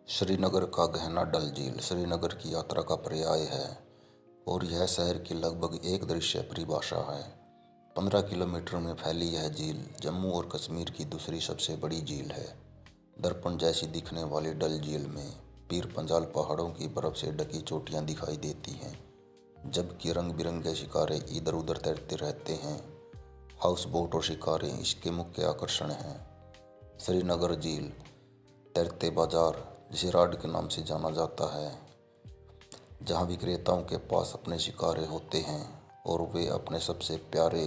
श्रीनगर का गहना डल झील श्रीनगर की यात्रा का पर्याय है और यह शहर की लगभग एक दृश्य परिभाषा है। 15 किलोमीटर में फैली यह झील जम्मू और कश्मीर की दूसरी सबसे बड़ी झील है। दर्पण जैसी दिखने वाली डल झील में पीर पंजाल पहाड़ों की बर्फ से ढकी चोटियां दिखाई देती हैं, जबकि रंग बिरंगे शिकारे इधर उधर तैरते रहते हैं। हाउस बोट और शिकारे इसके मुख्य आकर्षण हैं। श्रीनगर झील तैरते बाजार, जिसे राड के नाम से जाना जाता है, जहां विक्रेताओं के पास अपने शिकारे होते हैं और वे अपने सबसे प्यारे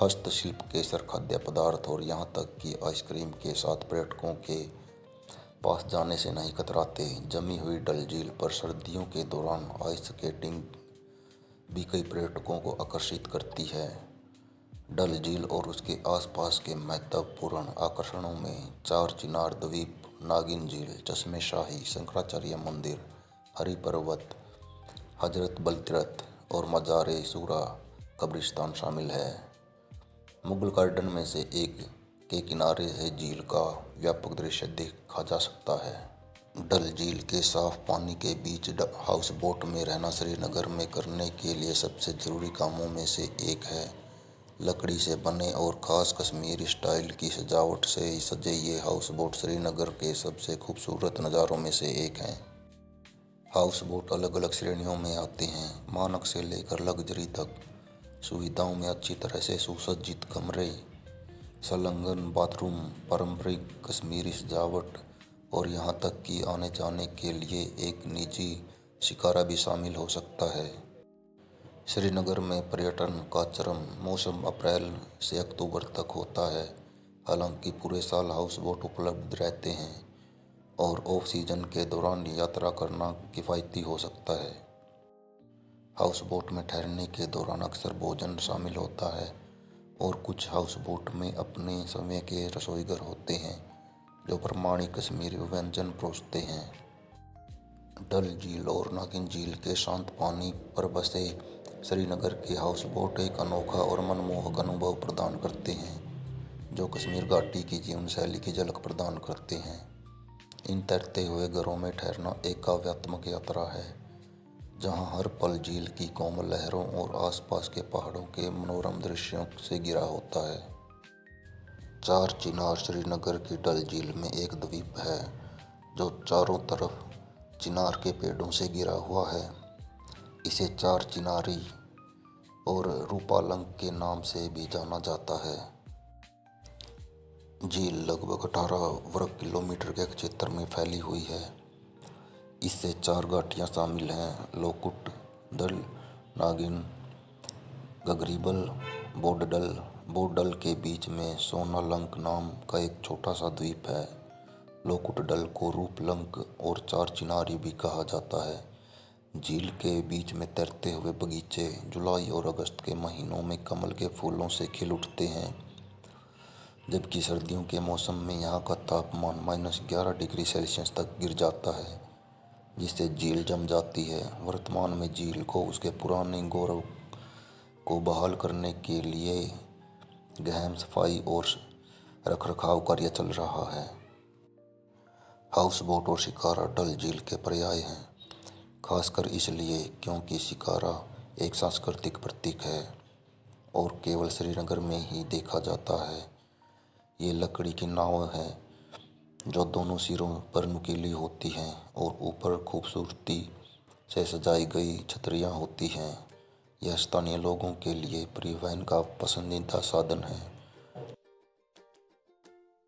हस्तशिल्प केसर खाद्य पदार्थ और यहां तक कि आइसक्रीम के साथ पर्यटकों के पास जाने से नहीं कतराते। जमी हुई डल झील पर सर्दियों के दौरान आइस स्केटिंग भी कई पर्यटकों को आकर्षित करती है। डल झील और उसके आसपास के महत्वपूर्ण आकर्षणों में चार चिनार द्वीप, नागिन झील, चश्मे शाही, शंकराचार्य मंदिर, हरि पर्वत, हजरत बल तीर्थ और मज़ार-ए शूरा कब्रिस्तान शामिल है। मुगल गार्डन में से एक के किनारे से झील का व्यापक दृश्य देखा जा सकता है। डल झील के साफ पानी के बीच हाउस बोट में रहना श्रीनगर में करने के लिए सबसे ज़रूरी कामों में से एक है। लकड़ी से बने और ख़ास कश्मीरी स्टाइल की सजावट से सजे ये हाउस बोट श्रीनगर के सबसे खूबसूरत नज़ारों में से एक हैं। हाउस बोट अलग अलग श्रेणियों में आते हैं, मानक से लेकर लग्जरी तक। सुविधाओं में अच्छी तरह से सुसज्जित कमरे, संलग्न बाथरूम, पारंपरिक कश्मीरी सजावट और यहाँ तक कि आने जाने के लिए एक निजी शिकारा भी शामिल हो सकता है। श्रीनगर में पर्यटन का चरम मौसम अप्रैल से अक्टूबर तक होता है। हालांकि पूरे साल हाउस बोट उपलब्ध रहते हैं और ऑफ सीजन के दौरान यात्रा करना किफ़ायती हो सकता है। हाउस बोट में ठहरने के दौरान अक्सर भोजन शामिल होता है और कुछ हाउस बोट में अपने समय के रसोईघर होते हैं जो प्रमाणिक कश्मीरी व्यंजन परोसते हैं। डल झील और नागिन झील के शांत पानी पर बसे श्रीनगर के हाउस बोट एक अनोखा और मनमोहक अनुभव प्रदान करते हैं, जो कश्मीर घाटी की जीवन शैली की झलक प्रदान करते हैं। इन तैरते हुए घरों में ठहरना एक काव्यात्मक यात्रा है, जहां हर पल झील की कोमल लहरों और आसपास के पहाड़ों के मनोरम दृश्यों से घिरा होता है। चार चिनार श्रीनगर की डल झील में एक द्वीप है जो चारों तरफ चिनार के पेड़ों से घिरा हुआ है। इसे चार चिनारी और रूपालंक के नाम से भी जाना जाता है। झील लगभग 18 वर्ग किलोमीटर के क्षेत्र में फैली हुई है। इससे चार घाटियाँ शामिल हैं: लोकुट, दल, नागिन, गगरीबल, बोडडल। बोडडल के बीच में सोनालंक नाम का एक छोटा सा द्वीप है। लोकुट डल को रूपलंक और चार चिनारी भी कहा जाता है। झील के बीच में तैरते हुए बगीचे जुलाई और अगस्त के महीनों में कमल के फूलों से खिल उठते हैं, जबकि सर्दियों के मौसम में यहाँ का तापमान -11 डिग्री सेल्सियस तक गिर जाता है, जिससे झील जम जाती है। वर्तमान में झील को उसके पुराने गौरव को बहाल करने के लिए गहन सफाई और रखरखाव कार्य चल रहा है। हाउस बोट और शिकारा डल झील के पर्याय हैं, खासकर इसलिए क्योंकि शिकारा एक सांस्कृतिक प्रतीक है और केवल श्रीनगर में ही देखा जाता है। ये लकड़ी की नाव है जो दोनों सिरों पर नुकीली होती हैं और ऊपर खूबसूरती से सजाई गई छतरियाँ होती हैं। यह स्थानीय लोगों के लिए परिवहन का पसंदीदा साधन है।